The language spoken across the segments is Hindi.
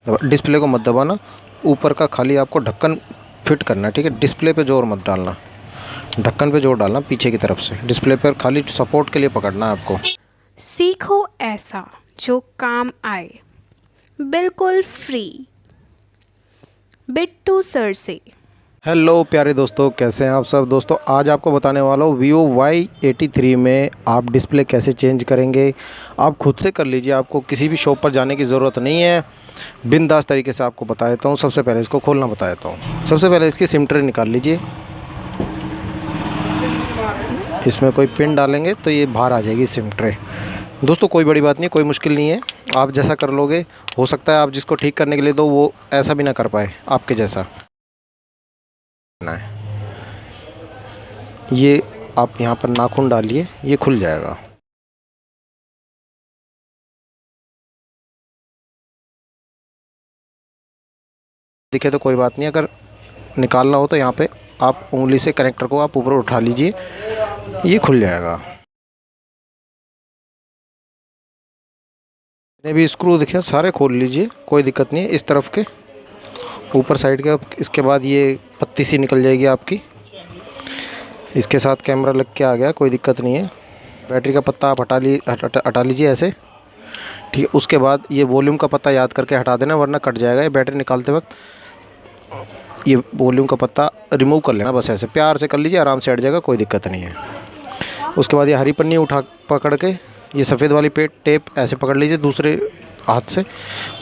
डिस्प्ले को मत दबाना, ऊपर का खाली आपको ढक्कन फिट करना है, ठीक है। डिस्प्ले पे जोर मत डालना, ढक्कन पे जोर डालना पीछे की तरफ से। डिस्प्ले पर खाली सपोर्ट के लिए पकड़ना है आपको। सीखो ऐसा जो काम आए, बिल्कुल फ्री, बिट्टू सर से। हेलो प्यारे दोस्तों, कैसे हैं आप सब। दोस्तों आज आपको बताने वाला हूँ Vivo Y83 में आप डिस्प्ले कैसे चेंज करेंगे। आप खुद से कर लीजिए, आपको किसी भी शॉप पर जाने की ज़रूरत नहीं है। बिंदास तरीके से आपको बता देता हूँ। सबसे पहले इसको खोलना बता देता हूँ। सबसे पहले इसकी सिम ट्रे निकाल लीजिए। इसमें कोई पिन डालेंगे तो ये बाहर आ जाएगी सिम ट्रे। दोस्तों कोई बड़ी बात नहीं, कोई मुश्किल नहीं है, आप जैसा कर लोगे। हो सकता है आप जिसको ठीक करने के लिए दो वो ऐसा भी ना कर पाए आपके जैसा ना है। ये आप यहाँ पर नाखून डालिए, ये खुल जाएगा। दिखे तो कोई बात नहीं, अगर निकालना हो तो यहाँ पे आप उंगली से कनेक्टर को आप ऊपर उठा लीजिए, ये खुल जाएगा। जितने भी स्क्रू दिखे सारे खोल लीजिए, कोई दिक्कत नहीं है। इस तरफ के ऊपर साइड के, इसके बाद ये पत्ती सी निकल जाएगी आपकी। इसके साथ कैमरा लग के आ गया, कोई दिक्कत नहीं है। बैटरी का पत्ता आप हटा लीजिए ऐसे, ठीक है। उसके बाद ये वॉल्यूम का पत्ता याद करके हटा देना, वरना कट जाएगा ये बैटरी निकालते वक्त। ये वॉल्यूम का पत्ता रिमूव कर लेना, बस ऐसे प्यार से कर लीजिए, आराम से हट जाएगा, कोई दिक्कत नहीं है। उसके बाद ये हरी पन्नी पकड़ के, ये सफ़ेद वाली टेप ऐसे पकड़ लीजिए दूसरे हाथ से।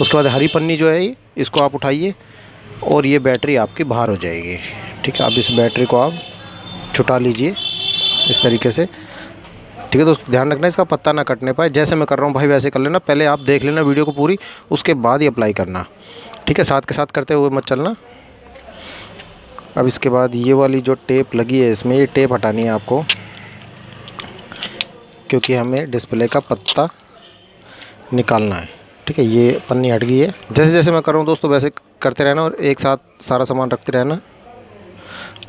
उसके बाद हरी पन्नी जो है इसको आप उठाइए और ये बैटरी आपकी बाहर हो जाएगी, ठीक है। अब इस बैटरी को आप छुटा लीजिए इस तरीके से, ठीक है। दोस्तों ध्यान रखना इसका पत्ता ना कटने पाए। जैसे मैं कर रहा हूँ भाई वैसे कर लेना, पहले आप देख लेना वीडियो को पूरी, उसके बाद ही अप्लाई करना, ठीक है। साथ के साथ करते हुए मत चलना। अब इसके बाद ये वाली जो टेप लगी है इसमें, ये टेप हटानी है आपको, क्योंकि हमें डिस्प्ले का पत्ता निकालना है, ठीक है। ये पन्नी हट गई है। जैसे जैसे मैं कर रहा हूँ दोस्तों वैसे करते रहना और एक साथ सारा सामान रखते रहना।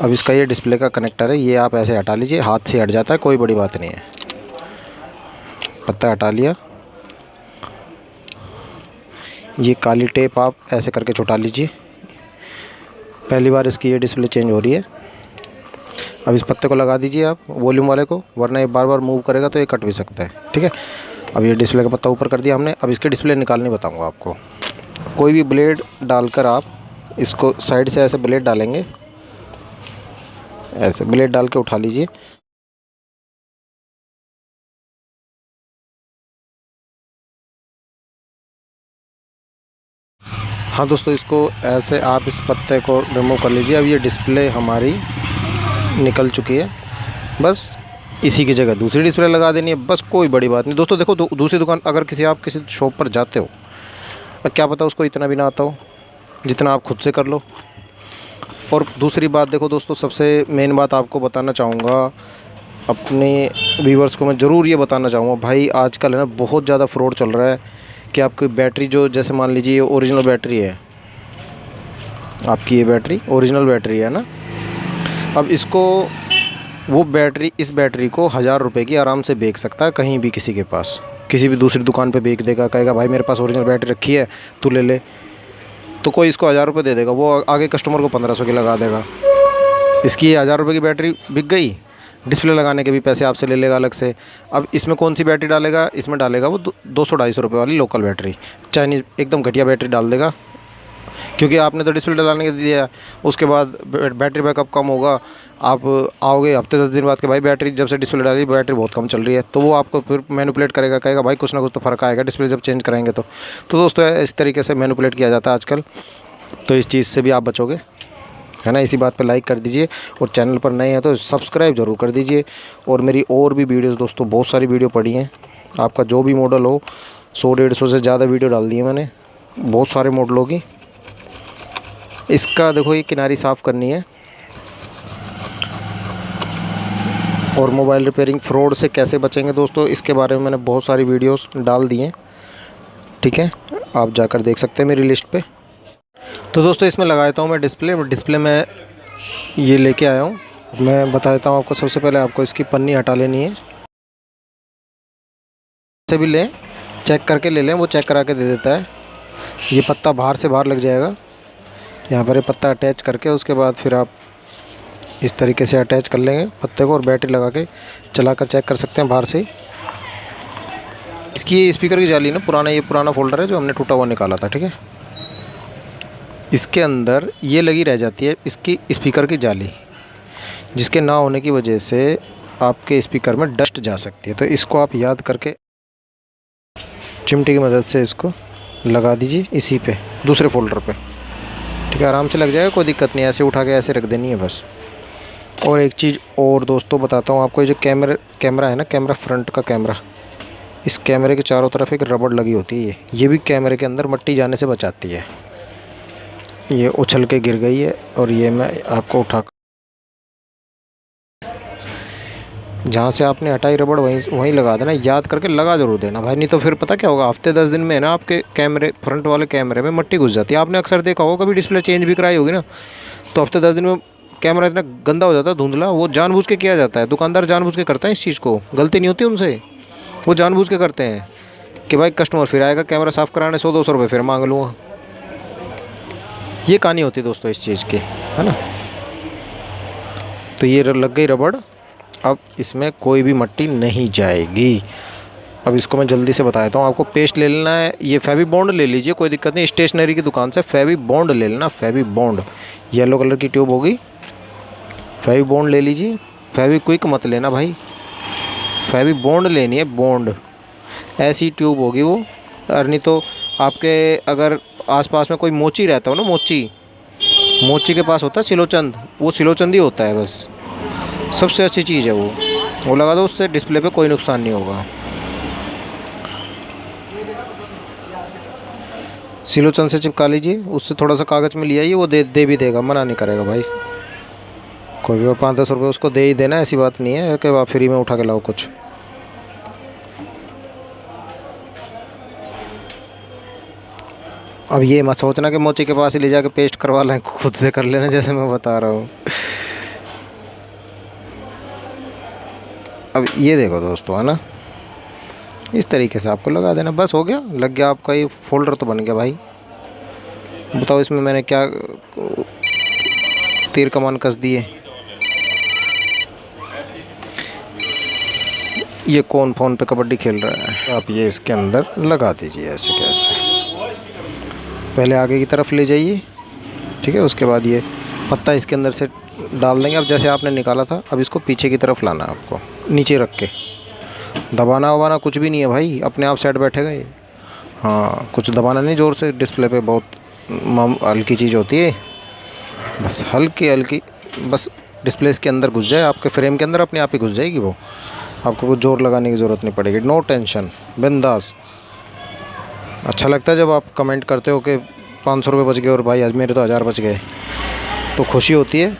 अब इसका ये डिस्प्ले का कनेक्टर है, ये आप ऐसे हटा लीजिए, हाथ से हट जाता है, कोई बड़ी बात नहीं है। पत्ता हटा लिया। ये काली टेप आप ऐसे करके छुटा लीजिए। पहली बार इसकी ये डिस्प्ले चेंज हो रही है। अब इस पत्ते को लगा दीजिए आप वॉल्यूम वाले को, वरना ये बार बार मूव करेगा तो ये कट भी सकता है, ठीक है। अब ये डिस्प्ले का पत्ता ऊपर कर दिया हमने। अब इसके डिस्प्ले निकालने बताऊंगा आपको। कोई भी ब्लेड डालकर आप इसको साइड से ऐसे ब्लेड डालेंगे, ऐसे ब्लेड डाल के उठा लीजिए। हाँ दोस्तों, इसको ऐसे आप इस पत्ते को रिमूव कर लीजिए। अब ये डिस्प्ले हमारी निकल चुकी है, बस इसी की जगह दूसरी डिस्प्ले लगा देनी है, बस कोई बड़ी बात नहीं। दोस्तों देखो दूसरी दुकान, अगर आप किसी शॉप पर जाते हो, क्या पता उसको इतना भी ना आता हो जितना आप खुद से कर लो। और दूसरी बात देखो दोस्तों, सबसे मेन बात आपको बताना चाहूँगा, अपने व्यूवर्स को मैं ज़रूर ये बताना चाहूँगा भाई, आजकल है ना बहुत ज़्यादा फ्रॉड चल रहा है कि आपकी बैटरी जो, जैसे मान लीजिए ये ओरिजिनल बैटरी है आपकी, ये बैटरी ओरिजिनल बैटरी है ना। अब इसको वो बैटरी, इस बैटरी को 1000 रुपये की आराम से बेच सकता है कहीं भी, किसी के पास, किसी भी दूसरी दुकान पे बेच देगा, कहेगा भाई मेरे पास ओरिजिनल बैटरी रखी है तू ले ले, तो कोई इसको 1000 रुपये दे देगा, वो आगे कस्टमर को 1500 की लगा देगा। इसकी 1000 रुपये की बैटरी बिक गई, डिस्प्ले लगाने के भी पैसे आपसे ले लेगा अलग से। अब इसमें कौन सी बैटरी डालेगा, इसमें डालेगा वो 200-250 रुपये वाली लोकल बैटरी, चाइनीज़ एकदम घटिया बैटरी डाल देगा, क्योंकि आपने तो डिस्प्ले डलाने के दिया। उसके बाद बैटरी बैकअप कम होगा, आप आओगे हफ्ते 10 दिन बाद के भाई बैटरी जब से डिस्प्ले डाली बैटरी बहुत कम चल रही है, तो वो आपको फिर मैनिपुलेट करेगा, कहेगा भाई कुछ ना कुछ तो फ़र्क आएगा डिस्प्ले जब चेंज कराएंगे तो दोस्तों इस तरीके से मैनिपुलेट किया जाता है आजकल, तो इस चीज़ से भी आप बचोगे, है ना। इसी बात पे लाइक कर दीजिए और चैनल पर नए हैं तो सब्सक्राइब ज़रूर कर दीजिए। और मेरी और भी वीडियोस दोस्तों बहुत सारी वीडियो पड़ी हैं, आपका जो भी मॉडल हो, 100-150 से ज़्यादा वीडियो डाल दी है मैंने, बहुत सारे मॉडलों की। इसका देखो ये किनारी साफ़ करनी है। और मोबाइल रिपेयरिंग फ्रॉड से कैसे बचेंगे दोस्तों, इसके बारे में मैंने बहुत सारी वीडियोस डाल दी हैं, ठीक है, आप जाकर देख सकते हैं मेरी लिस्ट पे। तो दोस्तों इसमें लगा देता हूँ मैं डिस्प्ले में ये लेके आया हूँ। मैं बता देता हूँ आपको, सबसे पहले आपको इसकी पन्नी हटा लेनी है, से भी लें, चेक करके ले लें, वो चेक करा के दे देता है। ये पत्ता बाहर से बाहर लग जाएगा। यहाँ पर ये पत्ता अटैच करके उसके बाद फिर आप इस तरीके से अटैच कर लेंगे पत्ते को और बैटरी लगा के चला कर चेक कर सकते हैं बाहर से ही। इसकी ये स्पीकर की जाली ना पुराना, ये पुराना फोल्डर है जो हमने टूटा हुआ निकाला था, ठीक है। इसके अंदर ये लगी रह जाती है इसकी स्पीकर की जाली, जिसके ना होने की वजह से आपके स्पीकर में डस्ट जा सकती है। तो इसको आप याद करके चिमटी की मदद से इसको लगा दीजिए इसी पे, दूसरे फोल्डर पे, ठीक है। आराम से लग जाएगा, कोई दिक्कत नहीं, ऐसे उठा के ऐसे रख देनी है बस। और एक चीज़ और दोस्तों बताता हूँ आपको, ये जो कैमरा है ना, कैमरा फ्रंट का कैमरा, इस कैमरे के चारों तरफ एक रबड़ लगी होती है। ये भी कैमरे के अंदर मिट्टी जाने से बचाती है। ये उछल के गिर गई है और ये मैं आपको उठा, जहाँ से आपने हटाई रबड़ वहीं लगा देना, याद करके लगा ज़रूर देना भाई, नहीं तो फिर पता क्या होगा, हफ्ते 10 दिन में ना आपके कैमरे, फ्रंट वाले कैमरे में मिट्टी घुस जाती है। आपने अक्सर देखा होगा, कभी डिस्प्ले चेंज भी कराई होगी ना, तो हफ्ते 10 दिन में कैमरा इतना गंदा हो जाता है, धुंधला। वो जानबूझ के किया जाता है, दुकानदार जानबूझ के करता है इस चीज़ को, गलती नहीं होती उनसे, वो जानबूझ के करते हैं कि भाई कस्टमर फिर आएगा कैमरा साफ़ कराने, 100-200 रुपये फिर मांग लूँगा। ये कहानी होती है दोस्तों इस चीज़ की, है ना। तो ये लग गई रबड़, अब इसमें कोई भी मिट्टी नहीं जाएगी। अब इसको मैं जल्दी से बता देता हूँ आपको। पेस्ट ले लेना है, ये फेवी बॉन्ड ले लीजिए, कोई दिक्कत नहीं, स्टेशनरी की दुकान से फेवी बॉन्ड ले लेना, फेवी बॉन्ड, येलो कलर की ट्यूब होगी, फेवी बॉन्ड ले लीजिए। फेवी क्विक मत लेना भाई, फेवी बॉन्ड लेनी है, बॉन्ड, ऐसी ट्यूब होगी वो। और नहीं तो आपके अगर आसपास में कोई मोची रहता हो ना, मोची के पास होता है सिलोचंद, वो सिलोचंद ही होता है बस, सबसे अच्छी चीज़ है वो लगा दो, उससे डिस्प्ले पे कोई नुकसान नहीं होगा। सिलोचंद से चिपका लीजिए, उससे थोड़ा सा कागज़ में लिया, वो दे भी देगा, मना नहीं करेगा भाई कोई भी। और 5-10 रुपये उसको दे ही देना, ऐसी बात नहीं है कि आप फ्री में उठा के लाओ कुछ। अब ये मत सोचना कि मोची के पास ही ले जाके पेस्ट करवा लें, खुद से कर लेना जैसे मैं बता रहा हूँ। अब ये देखो दोस्तों, है ना, इस तरीके से आपको लगा देना, बस हो गया, लग गया आपका ये फोल्डर तो बन गया भाई। बताओ इसमें मैंने क्या तीर कमान कस दिए। ये कौन फ़ोन पे कबड्डी खेल रहा है, आप ये इसके अंदर लगा दीजिए ऐसे कैसे, पहले आगे की तरफ ले जाइए, ठीक है। उसके बाद ये पत्ता इसके अंदर से डाल देंगे। अब जैसे आपने निकाला था, अब इसको पीछे की तरफ लाना है आपको, नीचे रख के, दबाना वबाना कुछ भी नहीं है भाई, अपने आप सेट बैठेगा ये। हाँ, कुछ दबाना नहीं ज़ोर से, डिस्प्ले पे बहुत हल्की चीज़ होती है, बस हल्की, बस डिस्प्ले के अंदर घुस जाए, आपके फ्रेम के अंदर अपने आप ही घुस जाएगी वो, आपको कुछ ज़ोर लगाने की ज़रूरत नहीं पड़ेगी, नो टेंशन, बिंदास। अच्छा लगता है जब आप कमेंट करते हो कि 500 रुपये बच गए और भाई आज मेरे तो 1000 बच गए, तो खुशी होती है।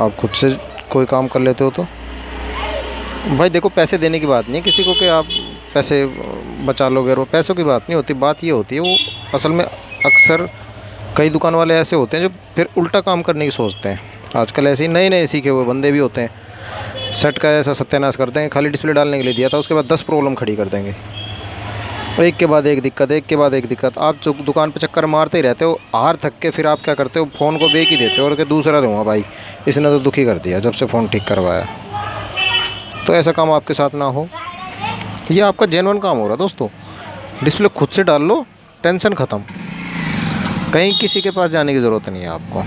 आप खुद से कोई काम कर लेते हो तो भाई देखो, पैसे देने की बात नहीं है किसी को कि आप पैसे बचा लोगे, और वो पैसों की बात नहीं होती, बात ये होती है वो असल में अक्सर कई दुकान वाले ऐसे होते हैं जो फिर उल्टा काम करने की सोचते हैं। आजकल ऐसे ही नए सीखे हुए बंदे भी होते हैं, सेट का ऐसा सत्यानाश करते हैं, खाली डिस्प्ले डालने के लिए दिया था, उसके बाद 10 प्रॉब्लम खड़ी कर देंगे, एक के बाद एक दिक्कत। आप जो दुकान पे चक्कर मारते ही रहते हो, हार थक के फिर आप क्या करते हो, फ़ोन को बेच ही देते हो और कि दूसरा दूँगा भाई, इसने तो दुखी कर दिया जब से फ़ोन ठीक करवाया। तो ऐसा काम आपके साथ ना हो, ये आपका जेन्युइन काम हो रहा दोस्तों। डिस्प्ले खुद से डाल लो, टेंशन ख़त्म, कहीं किसी के पास जाने की ज़रूरत नहीं है आपको।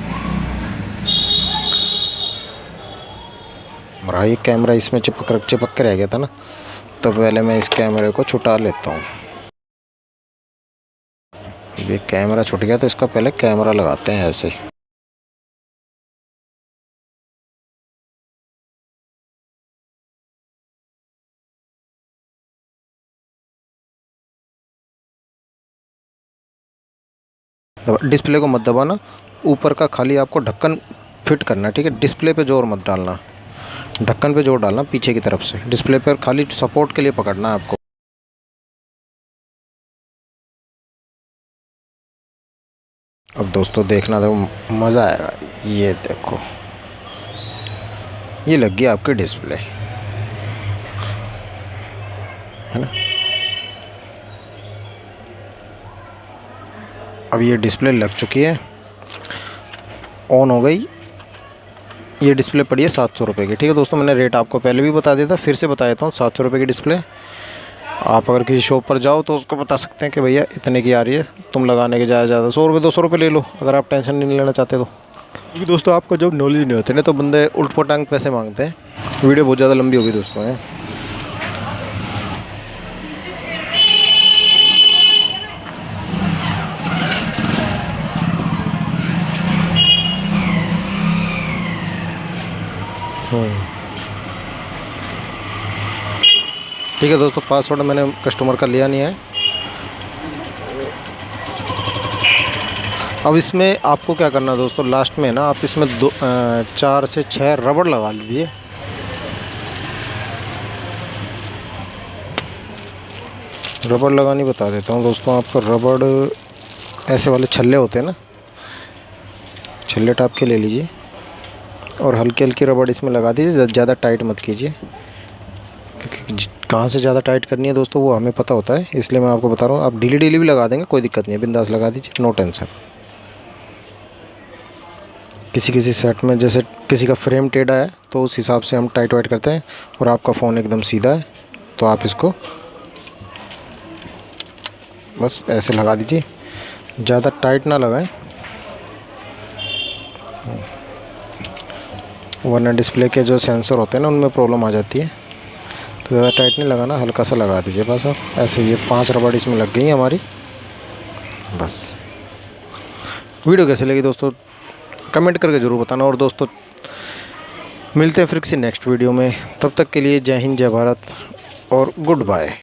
और ये कैमरा इसमें चिपक के रह गया था ना, तो पहले मैं इस कैमरे को छुटा लेता हूँ। ये कैमरा छूट गया तो इसका पहले कैमरा लगाते हैं ऐसे। डिस्प्ले को मत दबाना, ऊपर का खाली आपको ढक्कन फिट करना, ठीक है। डिस्प्ले पे जोर मत डालना, ढक्कन पे जोर डालना पीछे की तरफ से, डिस्प्ले पर खाली सपोर्ट के लिए पकड़ना है आपको। अब दोस्तों देखना, देखो मज़ा आएगा। ये देखो, ये लग गया आपकी डिस्प्ले, है ना। अब ये डिस्प्ले लग चुकी है, ऑन हो गई। ये डिस्प्ले पड़ी है 700 रुपये की। ठीक है दोस्तों, मैंने रेट आपको पहले भी बता दिया था, फिर से बता देता हूँ। 700 रुपये की डिस्प्ले। आप अगर किसी शॉप पर जाओ तो उसको बता सकते हैं कि भैया इतने की आ रही है, तुम लगाने के ज़्यादा 100 रुपये 200 रुपये ले लो, अगर आप टेंशन नहीं लेना चाहते तो। क्योंकि दोस्तों आपको जब नॉलेज नहीं होती ना तो बंदे उल्ट पटांग पैसे मांगते हैं। वीडियो बहुत ज़्यादा लंबी होगी दोस्तों है। ठीक है दोस्तों, पासवर्ड मैंने कस्टमर का लिया नहीं है। अब इसमें आपको क्या करना है दोस्तों, लास्ट में ना आप इसमें 4 से 6 रबड़ लगा लीजिए। रबड़ लगानी बता देता हूँ दोस्तों आपको। रबड़ ऐसे वाले छल्ले होते हैं ना, छल्ले टाइप के ले लीजिए और हल्की हल्की रबड़ इसमें लगा दीजिए। ज़्यादा टाइट मत कीजिए, क्योंकि कहाँ से ज़्यादा टाइट करनी है दोस्तों वो हमें पता होता है, इसलिए मैं आपको बता रहा हूँ। आप ढीली ढीली भी लगा देंगे, कोई दिक्कत नहीं है, बिंदास लगा दीजिए, नो टेंशन। किसी सेट में जैसे किसी का फ्रेम टेढ़ा है तो उस हिसाब से हम टाइट वाइट करते हैं, और आपका फ़ोन एकदम सीधा है तो आप इसको बस ऐसे लगा दीजिए, ज़्यादा टाइट ना लगाएं वरना डिस्प्ले के जो सेंसर होते हैं ना उनमें प्रॉब्लम आ जाती है। तो ज़्यादा टाइट नहीं लगाना, हल्का सा लगा दीजिए बस। आप ऐसे ये 5 रबड़ इसमें लग गई हमारी बस। वीडियो कैसे लगी दोस्तों कमेंट करके ज़रूर बताना। और दोस्तों मिलते हैं फिर किसी नेक्स्ट वीडियो में, तब तक के लिए जय हिंद, जय भारत और गुड बाय।